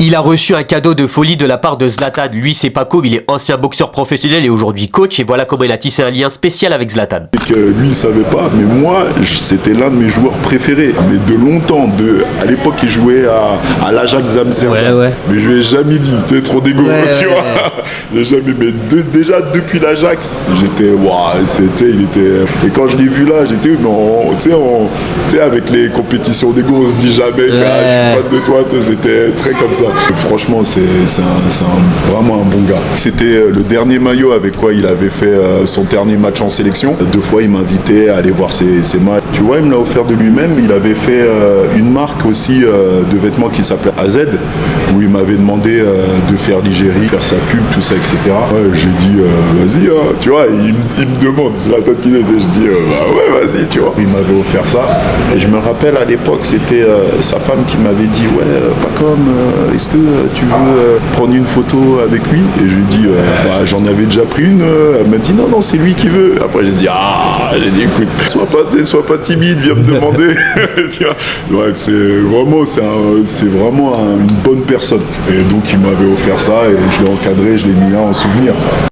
Il a reçu un cadeau de folie de la part de Zlatan. Lui, c'est Paco, il est ancien boxeur professionnel et aujourd'hui coach. Et voilà comment il a tissé un lien spécial avec Zlatan. Lui, il savait pas, mais moi, c'était l'un de mes joueurs préférés. Mais de longtemps, à l'époque, il jouait à l'Ajax Amsterdam. Ouais. Mais je lui ai jamais dit, t'es trop d'égo, tu vois. J'ai jamais. Mais déjà depuis l'Ajax, j'étais, waouh, il était. Et quand je l'ai vu là, j'étais, tu sais, avec les compétitions d'égo, on se dit jamais, je suis fan de toi. C'était très comme ça. Franchement, c'est vraiment un bon gars. C'était le dernier maillot avec quoi il avait fait son dernier match en sélection. 2 fois, il m'invitait à aller voir ses matchs. Tu vois, il me l'a offert de lui-même. Il avait fait une marque aussi de vêtements qui s'appelait AZ, où il m'avait demandé de faire l'Igérie, faire sa pub, tout ça, etc. Ouais, j'ai dit, vas-y, tu vois, il me demande, c'est la tête qu'il était. Je dis, bah ouais, vas-y, tu vois. Il m'avait offert ça. Et je me rappelle, à l'époque, c'était sa femme qui m'avait dit, ouais, pas comme, est-ce que tu veux prendre une photo avec lui? Et je lui ai dit, bah, j'en avais déjà pris une. Elle m'a dit, non, c'est lui qui veut. Après, j'ai dit, écoute, sois pas timide, viens me demander. Tu vois. Bref, c'est vraiment une bonne personne. Et donc, il m'avait offert ça et je l'ai encadré, je l'ai mis là en souvenir.